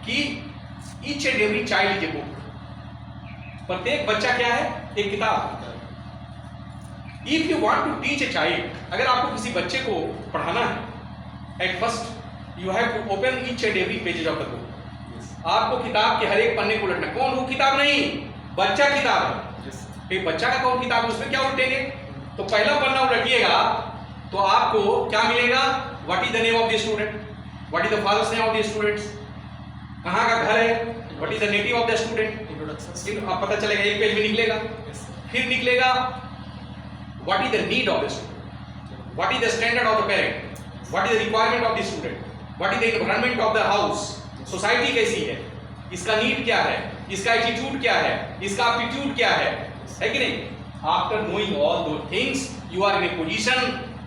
कि each and every child is a book, प्रत्येक बच्चा क्या है, एक किताब। If you want to teach a child, अगर आपको किसी बच्चे को पढ़ाना है, at first you have to open each and every pages of the book. आपको किताब के हर एक पन्ने को उलटना। कौन? वो किताब नहीं, बच्चा किताब है। बच्चा का कौन किताब है, उसमें क्या उलटेंगे? तो पहला पन्ना उलटिएगा तो आपको क्या मिलेगा? What is the name of the student, what is the father's name of the students, कहाँ का घर है, what is the native of the student, अब पता चलेगा, एक पेज में निकलेगा। फिर निकलेगा what is the need of the student, what is the standard of the parent, what is the requirement of the student, what is the environment of the house, society कैसी है, इसका नीड क्या है, इसका एटीट्यूड क्या है, इसका aptitude क्या है कि नहीं? After knowing all those things you are in a position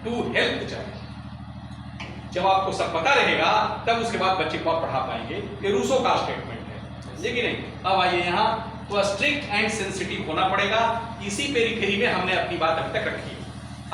to help the child. जब आपको सब पता रहेगा तब उसके बाद बच्चे को आप पढ़ा पाएंगे। ये रूसो का स्टेटमेंट है, ठीक नहीं? अब आइए यहाँ, तो स्ट्रिक्ट एंड सेंसिटिव होना पड़ेगा। इसी पेरिफेरी में हमने अपनी बात अभी तक रखी है।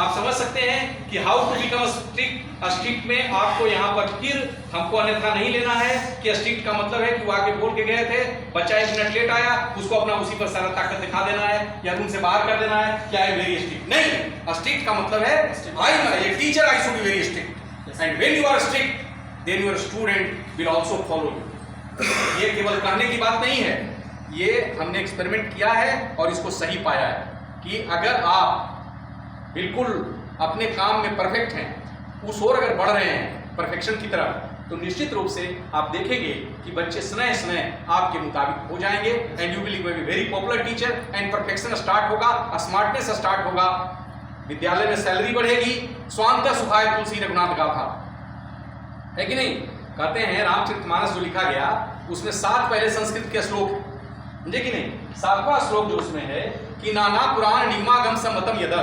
आप समझ सकते हैं कि how to become strict. Strict में आपको यहाँ पर फिर हमको अन्यथा नहीं लेना है कि स्ट्रिक्ट का मतलब है कि वो आके बोल के गए थे, बच्चा 1 मिनट लेट आया, उसको अपना उसी पर सारा ताकत दिखा देना है या रूम से बाहर कर देना है, क्या है वेरी स्ट्रिक्ट। नहीं, स्ट्रिक्ट का मतलब है I teacher I should be very strict, and when you are strict then your student will also follow you. ये केवल कहने की बात नहीं है, ये हमने एक्सपेरिमेंट किया है और इसको सही पाया है कि अगर आप बिल्कुल अपने काम में परफेक्ट हैं, उस ओर अगर बढ़ रहे हैं परफेक्शन की तरफ, तो निश्चित रूप से आप देखेंगे कि बच्चे स्नेह स्नेह आपके मुताबिक हो जाएंगे, and you will be very popular teacher, and perfection start होगा, स्मार्टनेस स्टार्ट होगा, विद्यालय में सैलरी बढ़ेगी। स्वांतः सुखाय तुलसी रघुनाथ गाथा, है कि नहीं? कहते हैं रामचरितमानस जो लिखा गया उसमें 7 पहले संस्कृत के श्लोक, समझे कि नहीं? 7वां श्लोक जो उसमें है कि नाना पुराण निगमागम सम्मतम यद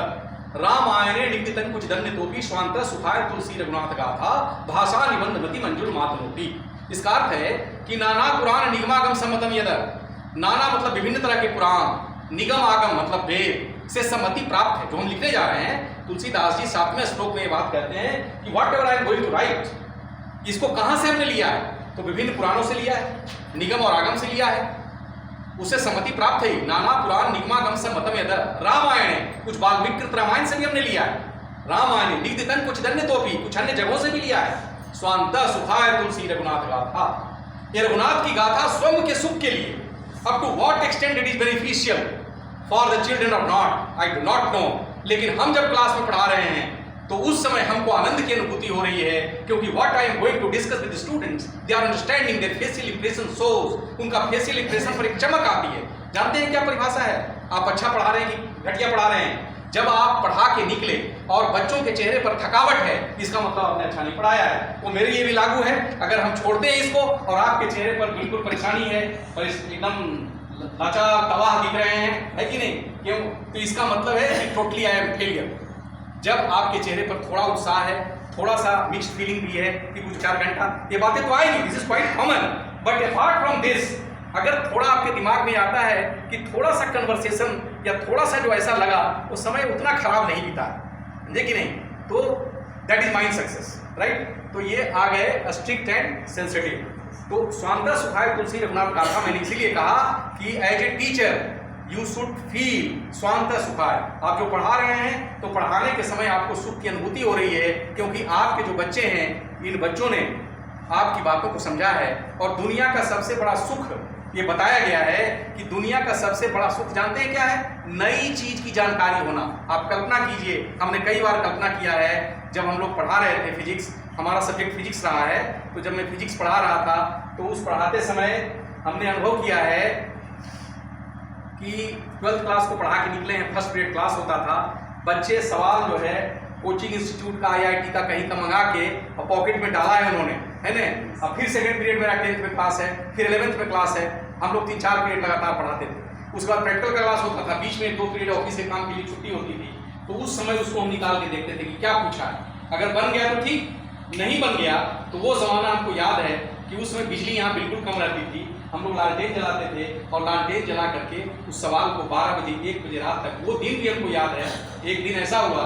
रामायणे निगदितं कुछ धन्य तोपी स्वांतः सुखाय तुलसी रघुनाथ गाथा भाषा निबंधवती मंजुल मातनोति। इसका अर्थ है कि नाना पुराण निगमागम सम्मतम यद, नाना मतलब विभिन्न तरह के पुराण, निगम आगम मतलब वेद से सम्मति प्राप्त है। जो हम लिखने जा रहे हैं, तुलसीदास जी 7वें श्लोक में ये बात कहते हैं कि whatever I am going to write, इसको कहां से हमने लिया है? तो विभिन्न पुराणों से लिया है, निगम और आगम से लिया है, उससे सम्मति प्राप्त है। नाना पुराण निगमागम सम्मतम यद रामायण, कुछ वाल्मीकि रामायण से भी हमने लिया है, रामायण निगदितं कुछ धन्य तोपी, कुछ अन्य जगहों से भी लिया है। स्वांतः सुखाय तुलसी रघुनाथ गाथा, ये रघुनाथ की गाथा स्वयं के सुख के लिए, up to what extent it is beneficial for the children और not, I do not know. लेकिन हम जब क्लास में पढ़ा रहे हैं तो उस समय हमको आनंद की अनुभूति हो रही है, क्योंकि what I am going to discuss with the students, they are understanding, their facial impression shows, उनका फेशियल इंप्रेशन पर एक चमक आती है। जानते हैं क्या परिभाषा है? आप अच्छा पढ़ा रहे हैं कि घटिया पढ़ा रहे हैं? जब आप पढ़ा के निकले और बच्चों के चेहरे पर थकावट है, इसका मतलब आपने अच्छा नहीं पढ़ाया है। वो मेरे लिए भी लागू है। अगर हम छोड़ते हैं इसको और आपके चेहरे पर बिल्कुल परेशानी है, एकदम लाचार तबाह दिख रहे हैं, है कि नहीं? क्यों? तो इसका मतलब है कि टोटली आई एम फेलियर। जब आपके चेहरे पर थोड़ा उत्साह है, थोड़ा सा मिक्स्ड फीलिंग भी है कि कुछ 4 घंटा, ये बातें तो आएंगी, this is quite common, but apart from this, अगर थोड़ा आपके दिमाग में आता है कि थोड़ा सा कन्वर्सेशन या थोड़ा सा जो ऐसा लगा, वो समय उतना खराब नहीं बीता, समझे कि नहीं? तो that is mind success, right? तो ये आ गए स्ट्रिक्ट एंड सेंसिटिव। तो स्वांतः सुखाय तुलसी रघुनाथ गाथा मैंने इसीलिए कहा कि as a teacher you should feel स्वांतः सुखाय। आप जो पढ़ा रहे हैं तो पढ़ाने के समय आपको सुख की अनुभूति हो रही है, क्योंकि आपके जो बच्चे हैं, इन बच्चों ने आपकी बातों को समझा है। और दुनिया का सबसे बड़ा सुख ये बताया गया है कि दुनिया का सबसे बड़ा सुख जानते हैं क्या है? नई चीज की जानकारी होना। आप कल्पना कीजिए, हमने कई बार कल्पना किया है, जब हम लोग पढ़ा रहे थे फिजिक्स, हमारा सब्जेक्ट फिजिक्स रहा है, तो जब मैं फिजिक्स पढ़ा रहा था तो उस पढ़ाते समय हमने अनुभव किया है कि 12th क्लास को पढ़ा के निकले हैं, फर्स्ट पीरियड क्लास होता था, बच्चे सवाल जो है कोचिंग इंस्टीट्यूट का, IIT का कहीं का मंगा के और पॉकेट में डाला है उन्होंने, है ना? अब फिर सेकंड पीरियड मेरा 10th में क्लास है, फिर 11th में क्लास है, हम लोग 3-4 पीरियड लगातार पढ़ाते थे। उसके बाद प्रैक्टिकल का क्लास होता था, बीच में 2 पीरियड ऑफिस से काम के लिए छुट्टी होती थी, तो उस समय उसको हम निकाल के देखते थे कि क्या पूछा है। अगर बन गया तो ठीक, नहीं बन गया तो वो जमाना हमको याद है कि उस समय बिजली यहाँ बिल्कुल कम रहती थी, हम लोग लालटेन जलाते थे और लालटेन जला करके उस सवाल को 12 बजे 1 बजे रात तक, वो दिन भी हमको याद है। एक दिन ऐसा हुआ,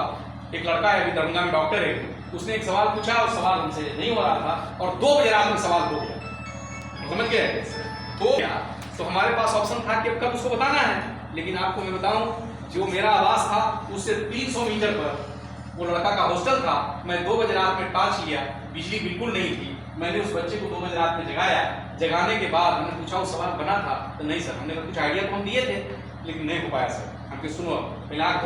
एक लड़का है अभी दरभंगा में डॉक्टर है, उसने एक सवाल पूछा और सवाल हमसे नहीं हो रहा था और 2 बजे रात में सवाल हो गया। समझ गए? तो हमारे पास ऑप्शन था कि अब कब उसको बताना है, लेकिन आपको मैं बताऊं, जो मेरा आवास था उससे 300 मीटर पर वो लड़का का हॉस्टल था। मैं 2 बजे रात में टॉर्च लिया, बिजली बिल्कुल नहीं थी, मैंने उस बच्चे को 2 बजे रात में जगाया। जगाने के बाद हमने पूछा वो सवाल बना था, तो नहीं सर, हमने कुछ आइडिया तो हम दिए थे लेकिन नहीं हो पाया सर। हमने सुनो, पहले आँख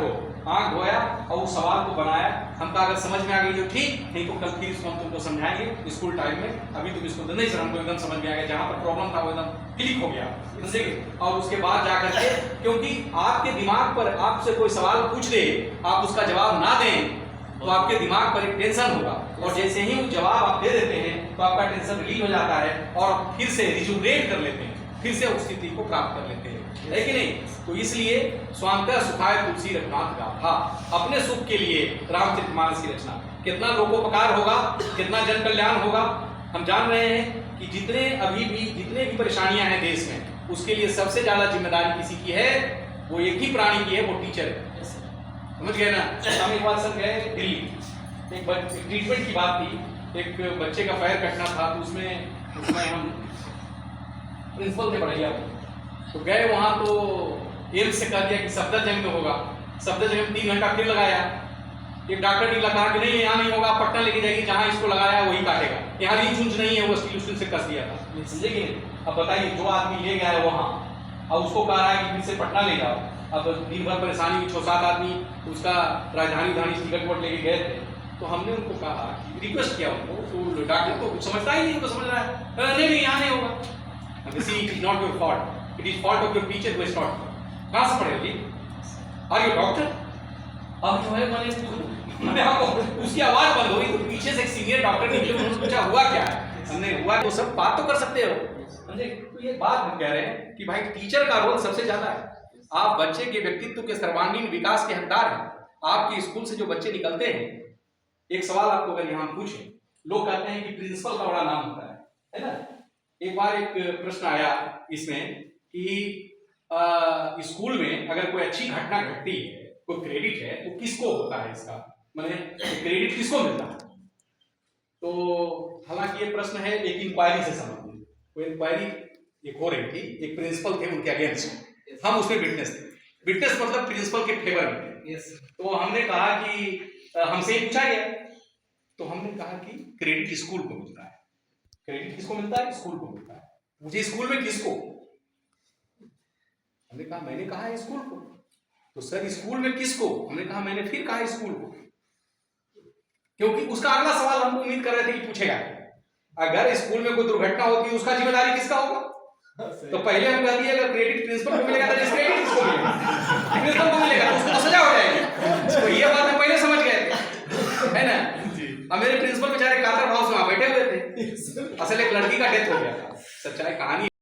धोया और उस सवाल को बनाया। हम कहा अगर समझ में आ गई तो ठीक, नहीं तो कल फिर इसको हम तुमको समझाएंगे स्कूल टाइम में, अभी तुम इसको नहीं सर, हमको एकदम समझ में आ गया, जहाँ पर प्रॉब्लम था वो एकदम क्लिक हो गया, समझे? और उसके बाद जाकर के, क्योंकि आपके दिमाग पर आपसे कोई सवाल पूछ दे, आप उसका जवाब ना दें तो आपके दिमाग पर एक टेंशन होगा, और जैसे ही वो जवाब आप दे देते हैं तो आपका टेंशन रिलीव हो जाता है और फिर से रिजुवनेट कर लेते हैं, फिर से उस स्थिति को प्राप्त कर लेते हैं, है कि नहीं? तो इसलिए स्वांतः सुखाय तुलसी रघुनाथ गाथा, अपने सुख के लिए रामचरितमानस की रचना। कितना लोकोपकार होगा, कितना जन कल्याण होगा। हम जान रहे हैं कि जितने भी परेशानियां हैं देश में, उसके लिए सबसे ज्यादा जिम्मेदारी किसी की है, वो एक ही प्राणी की है, वो टीचर है। समझ गए ना? हम एक बार सर गए दिल्ली, एक ट्रीटमेंट की बात थी, एक बच्चे का पैर कटना था, तो उसमें हम प्रिंसिपल थे बढ़िया, तो गए वहाँ, तो एम्स से कह दिया कि सफदरजंग में होगा। सफदरजंग में 3 घंटा फिर लगाया। एक डॉक्टर ने कहा कि नहीं यहाँ नहीं होगा, पटना लेके जाइए, जहाँ इसको लगाया वही काटेगा, यहाँ रीच ऊंच नहीं है, वो स्टील से कस दिया था, समझे कि नहीं? अब बताइए, जो आदमी ले गया है वहाँ और उसको कह रहा है कि फिर से पटना ले जाओ। अब दिन भर परेशानी हुई, 6-7 आदमी उसका राजधानी टिकट वोट लेके गए थे, तो हमने उनको कहा, रिक्वेस्ट किया उनको, तो डॉक्टर को कुछ समझता ही नहीं, तो समझ रहा है नहीं यहाँ नहीं होगा। It is not your fault, it is fault of your teacher who has taught. कहाँ से पढ़े जी? Are you doctor? अब जो है मैंने आपको उसकी आवाज बंद हो गई, तो पीछे से एक सीनियर डॉक्टर ने उन्होंने पूछा हुआ क्या है, हमने हुआ तो सब बात तो कर सकते हो, समझे? तो ये बात हम कह रहे हैं कि भाई टीचर का रोल सबसे ज्यादा है। आप बच्चे के व्यक्तित्व के सर्वांगीण विकास के हकदार हैं। आपके स्कूल से जो बच्चे निकलते हैं, एक सवाल आपको अगर यहाँ पूछे, लोग कहते हैं कि प्रिंसिपल का बड़ा नाम होता है ना? एक बार एक प्रश्न आया इसमें कि स्कूल में अगर कोई अच्छी घटना घटती है, कोई क्रेडिट है, तो किसको होता है इसका, मतलब क्रेडिट किसको मिलता है? तो हालांकि ये प्रश्न है एक इंक्वायरी से संबंधित। कोई इंक्वायरी एक हो रही थी, एक प्रिंसिपल थे, उनके अगेंस्ट हम उसमें विटनेस थे। विटनेस मतलब प्रिंसिपल के फेवर में थे। तो हमने कहा कि हमसे ही पूछा गया, तो हमने कहा कि क्रेडिट स्कूल को मिलता है। क्रेडिट किसको मिलता है? स्कूल को मिलता है। मुझे स्कूल में किसको? हमने कहा मैंने कहा है स्कूल को। तो सर स्कूल में किसको? हमने कहा मैंने फिर कहा स्कूल को, क्योंकि उसका अगला सवाल हम उम्मीद कर रहे थे कि पूछेगा, अगर स्कूल में कोई दुर्घटना होती है उसका जिम्मेदारी किसका होगा? तो पहले हम कह दिए अगर क्रेडिट प्रिंसिपल को मिलेगा तो क्रेडिट किसको मिलेगा? प्रिंसिपल को मिलेगा, तो उसको तो सजा हो जाएगी। तो ये बात हम पहले समझ गए थे, है ना? अब मेरे प्रिंसिपल बेचारे कातर हाउस में बैठे हुए थे, असल एक लड़की का डेथ हो गया था, सच्चाई कहानी।